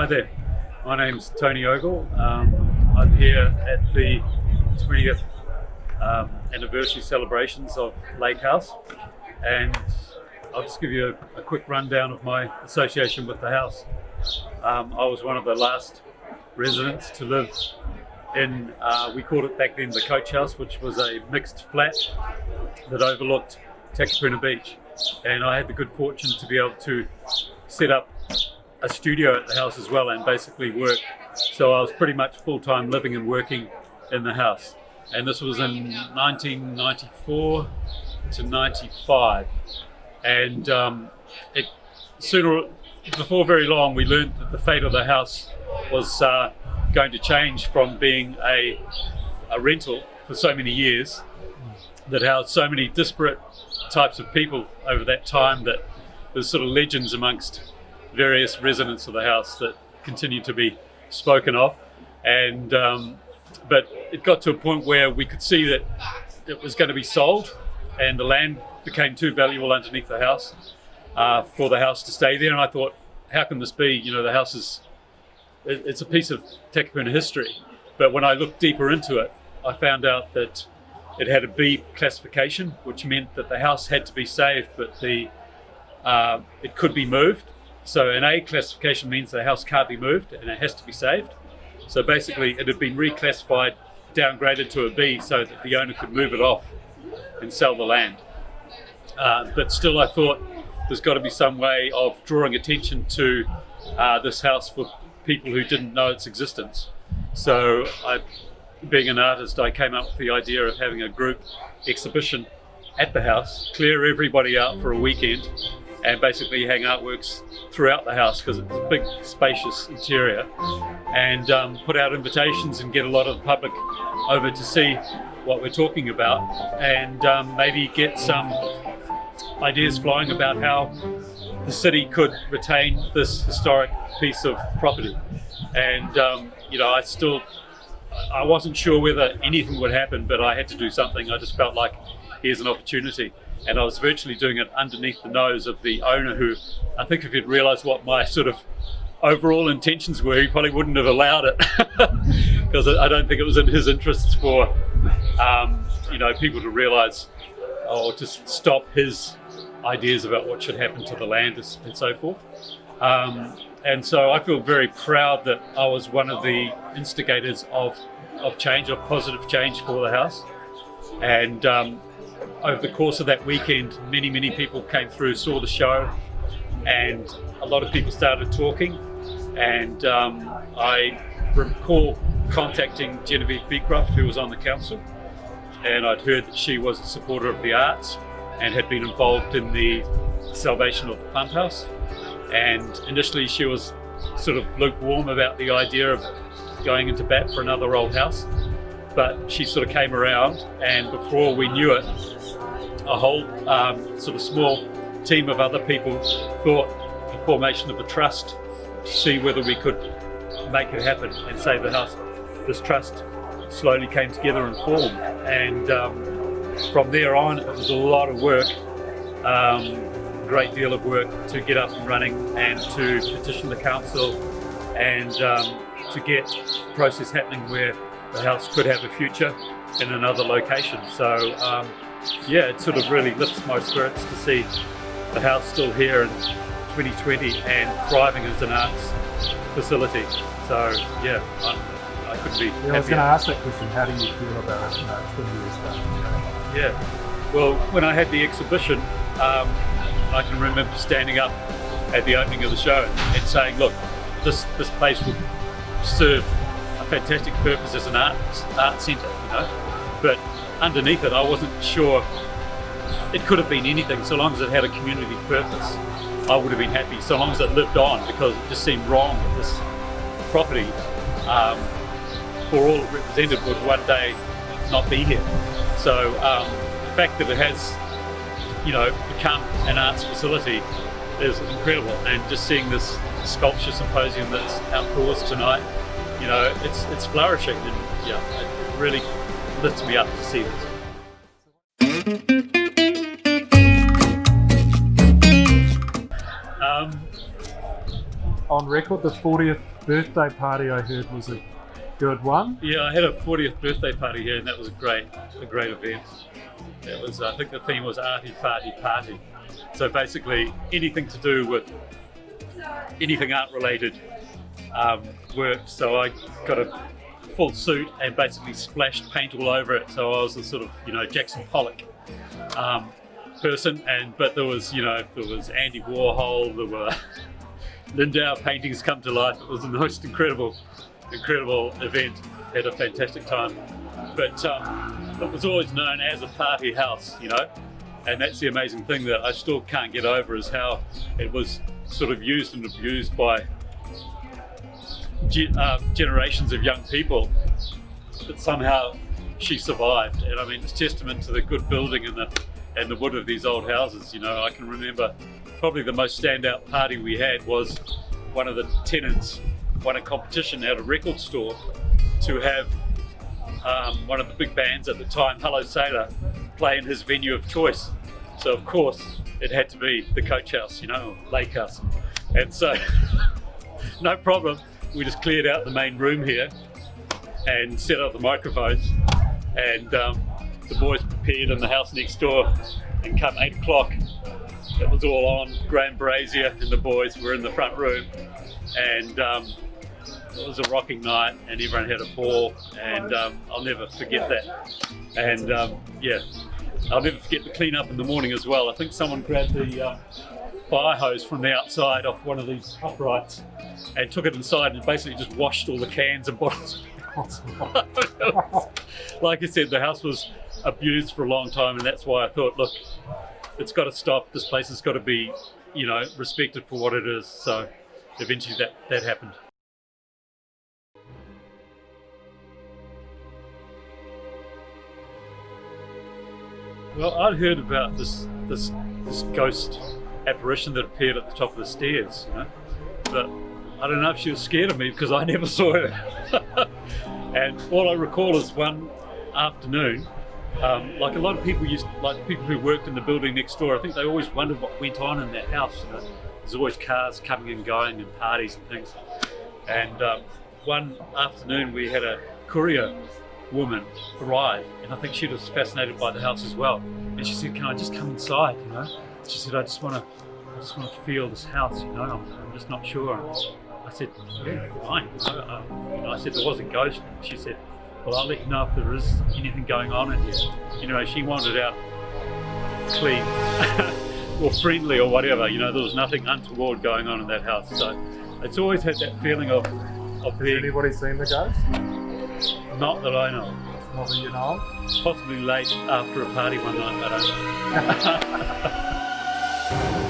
Hi there, my name's Tony Ogle. I'm here at the 20th anniversary celebrations of Lake House, and I'll just give you a quick rundown of my association with the house. I was one of the last residents to live in, we called it back then the Coach House, which was a mixed flat that overlooked Takapuna Beach, and I had the good fortune to be able to set up a studio at the house as well and basically work. So I was pretty much full-time living and working in the house, and this was in 1994 to 95, and before very long we learned that the fate of the house was going to change from being a rental for so many years that housed so many disparate types of people over that time that there's sort of legends amongst various residents of the house that continue to be spoken of, and but it got to a point where we could see that it was going to be sold and the land became too valuable underneath the house for the house to stay there. And I thought, how can this be? You know, the house it's a piece of Takapuna history, but when I looked deeper into it, I found out that it had a B classification, which meant that the house had to be saved, but it could be moved. So an A classification means the house can't be moved and it has to be saved. So basically it had been reclassified, downgraded to a B so that the owner could move it off and sell the land. But still I thought there's got to be some way of drawing attention to this house for people who didn't know its existence. So being an artist, I came up with the idea of having a group exhibition at the house, clear everybody out for a weekend, and basically hang artworks throughout the house because it's a big, spacious interior, and put out invitations and get a lot of the public over to see what we're talking about, and maybe get some ideas flying about how the city could retain this historic piece of property. And you know, I wasn't sure whether anything would happen, but I had to do something. I just felt like here's an opportunity. And I was virtually doing it underneath the nose of the owner, who I think if he'd realised what my sort of overall intentions were, he probably wouldn't have allowed it because I don't think it was in his interests for you know, people to realise or to stop his ideas about what should happen to the land and so forth. And so I feel very proud that I was one of the instigators of change, of positive change for the house. And over the course of that weekend, many people came through, saw the show, and a lot of people started talking. And I recall contacting Genevieve Beecroft, who was on the council, and I'd heard that she was a supporter of the arts and had been involved in the salvation of the pump house. And initially she was sort of lukewarm about the idea of going into bat for another old house, but she sort of came around, and before we knew it, a whole sort of small team of other people thought the formation of a trust to see whether we could make it happen and save the house. This trust slowly came together and formed, and from there on it was a lot of work, great deal of work to get up and running and to petition the council and to get the process happening where the house could have a future in another location. So yeah, it sort of really lifts my spirits to see the house still here in 2020 and thriving as an arts facility. So yeah, I couldn't be happier. I was going to ask that question. How do you feel about 20 years later? Yeah, well, when I had the exhibition, I can remember standing up at the opening of the show and saying, look, this place will serve a fantastic purpose as an art centre, you know, but underneath it I wasn't sure. It could have been anything, so long as it had a community purpose I would have been happy, so long as it lived on, because it just seemed wrong that this property, for all it represented, would one day not be here. So the fact that it has, you know, become an arts facility is incredible, and just seeing this sculpture symposium that's outdoors tonight, you know, it's flourishing, and yeah, it really lifts me up to see this. on record, the 40th birthday party I heard was a good one. Yeah, I had a 40th birthday party here, and that was a great event. It was, I think the theme was Arty Farty Party. So basically, anything to do with anything art related worked. So I got a full suit and basically splashed paint all over it. So I was the sort of, Jackson Pollock person, but there was Andy Warhol, there were Lindau paintings come to life. It was the most incredible event. Had a fantastic time, but it was always known as a party house, and that's the amazing thing that I still can't get over, is how it was sort of used and abused by generations of young people, but somehow she survived. And I mean, it's testament to the good building and the wood of these old houses. I can remember probably the most standout party we had was one of the tenants won a competition at a record store to have one of the big bands at the time, Hello Sailor, play in his venue of choice. So of course it had to be the Coach House, Lake House. And so no problem, we just cleared out the main room here and set up the microphones, and the boys prepared in the house next door, and come 8 o'clock it was all on. Graham Brazier and the boys were in the front room, and it was a rocking night, and everyone had a ball, and I'll never forget that. And I'll never forget the clean up in the morning as well. I think someone grabbed the fire hose from the outside off one of these uprights and took it inside and basically just washed all the cans and bottles. Like I said, the house was abused for a long time, and that's why I thought, look, it's got to stop. This place has got to be, respected for what it is. So eventually that happened. Well, I'd heard about this ghost apparition that appeared at the top of the stairs, but I don't know if she was scared of me because I never saw her. And all I recall is one afternoon, like a lot of people people who worked in the building next door, I think they always wondered what went on in that house. There's always cars coming and going and parties and things. And one afternoon we had a courier woman arrive, and I think she was fascinated by the house as well. And she said, "Can I just come inside?" She said, "I just want to feel this house. I'm just not sure." I said, "Yeah, fine." I said there was a ghost. She said, "Well, I'll let you know if there is anything going on in here." She wanted out clean or friendly or whatever. There was nothing untoward going on in that house. So it's always had that feeling of being. Has anybody seen the ghost? Not that I know. Not that you know of? Possibly late after a party one night, I don't know.